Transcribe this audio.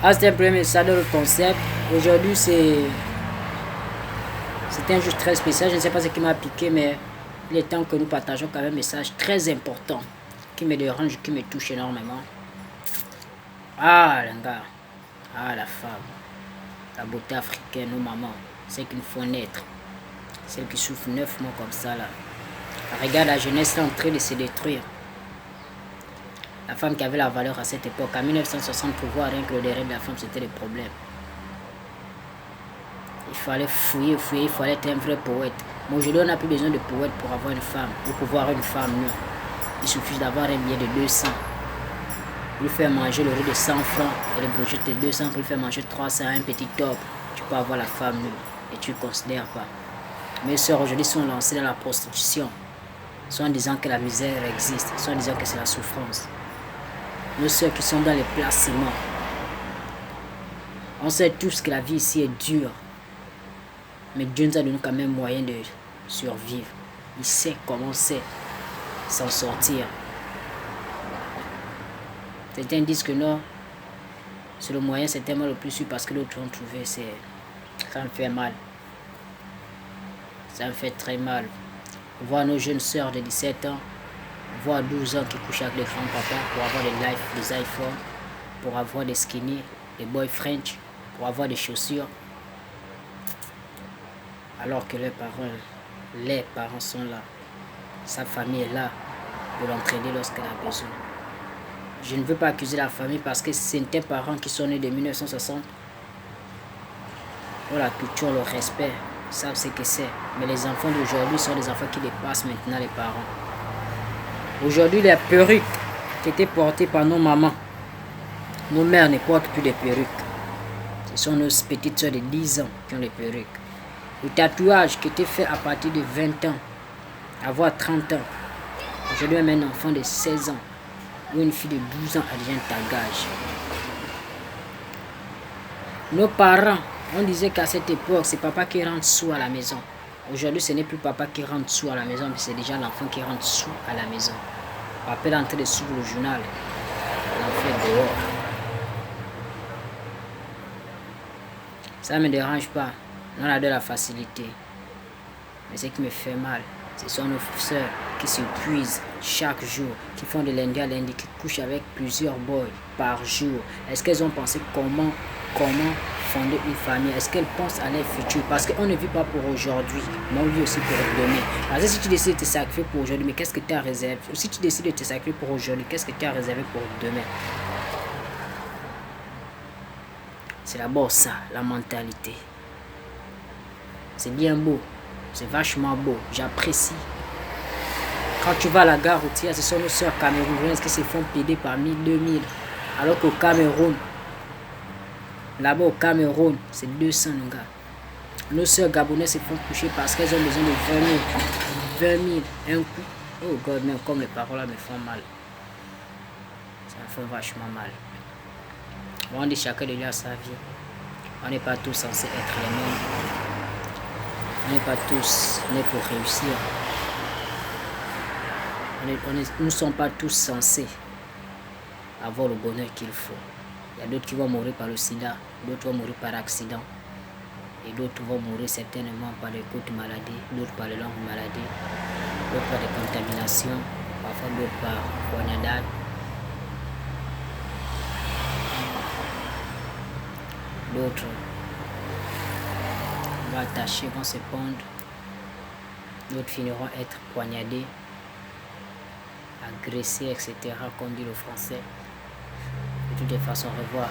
Ah, c'était un premier ça dans le concept. Aujourd'hui, c'était un jour très spécial. Je ne sais pas ce qui m'a piqué, mais il est temps que nous partageons quand même un message très important qui me dérange, qui me touche énormément. Ah, les gars. Ah, la femme. La beauté africaine, nos mamans. Celles qu'il faut naître. Celles qui souffrent 9 mois comme ça, là. Regarde la jeunesse là en train de se détruire. La femme qui avait la valeur à cette époque, en 1960, pour voir rien que le derrière de la femme, c'était le problème. Il fallait fouiller, il fallait être un vrai poète. Mais aujourd'hui, on n'a plus besoin de poète pour avoir une femme, ou pour voir une femme, non. Il suffit d'avoir un billet de 200. Pour lui faire manger le riz de 100 francs et le brochette de 200 pour lui faire manger 300, un petit top. Tu peux avoir la femme nue et tu ne considères pas. Mes soeurs aujourd'hui sont lancées dans la prostitution, soit en disant que la misère existe, soit en disant que c'est la souffrance. Nos soeurs qui sont dans les placements. On sait tous que la vie ici est dure. Mais Dieu nous a donné quand même moyen de survivre. Il sait comment c'est s'en sortir. Certains disent que non, c'est le moyen, c'est tellement le plus sûr parce que l'autre ont trouvé, ça me fait mal. Ça me fait très mal. Voir nos jeunes sœurs de 17 ans, voir 12 ans qui couchent avec les grands-papas pour avoir des iPhones, pour avoir des skinny, des boys French, pour avoir des chaussures. Alors que les parents sont là. Sa famille est là pour l'entraîner lorsqu'elle a besoin. Je ne veux pas accuser la famille parce que c'est un parents qui sont nés de 1960. Pour la culture, le respect, ils savent ce que c'est. Mais les enfants d'aujourd'hui sont des enfants qui dépassent maintenant les parents. Aujourd'hui, les perruques qui étaient portées par nos mamans, nos mères ne portent plus de perruques. Ce sont nos petites soeurs de 10 ans qui ont les perruques. Le tatouage qui était fait à partir de 20 ans, avoir 30 ans. Aujourd'hui, même un enfant de 16 ans ou une fille de 12 ans, elle devient tagage. Nos parents, on disait qu'à cette époque, c'est papa qui rentre sous à la maison. Aujourd'hui, ce n'est plus papa qui rentre sous à la maison, mais c'est déjà l'enfant qui rentre sous à la maison. Papa est en train de suivre le journal. L'enfant est dehors. Ça ne me dérange pas. On a de la facilité. Mais ce qui me fait mal, ce sont nos sœurs qui s'épuisent chaque jour, qui font de lundi à lundi, qui couchent avec plusieurs boys par jour. Est-ce qu'elles ont pensé comment fonder une famille? Est-ce qu'elles pensent à leur futur? Parce qu'on ne vit pas pour aujourd'hui, mais on vit aussi pour demain. Parce que si tu décides de te sacrifier pour aujourd'hui, mais qu'est-ce que tu as réservé? Si tu décides de te sacrifier pour aujourd'hui, qu'est-ce que tu as réservé pour demain? C'est d'abord ça, la mentalité. C'est bien beau, c'est vachement beau, j'apprécie. Quand tu vas à la gare routière, ce sont nos soeurs camerounaises qui se font payer par 1000, 2000. Alors qu'au Cameroun, là-bas au Cameroun, c'est 200 nos gars. Nos soeurs gabonaises se font coucher parce qu'elles ont besoin de 20 000, un coup. Oh God, même comme les paroles là me font mal. Ça me fait vachement mal. On dit chacun de lui a sa vie. On n'est pas tous censés être les mêmes. On n'est pas tous nés pour réussir. Nous ne sommes pas tous censés avoir le bonheur qu'il faut. Il y a d'autres qui vont mourir par le sida, d'autres vont mourir par accident, et d'autres vont mourir certainement par des courtes maladies, d'autres par de longues maladies, d'autres par des contaminations, parfois d'autres par poignardade. D'autres vont attacher, vont se pendre, d'autres finiront être poignardés, agressés, etc., comme dit le français. De toutes les façons, au revoir.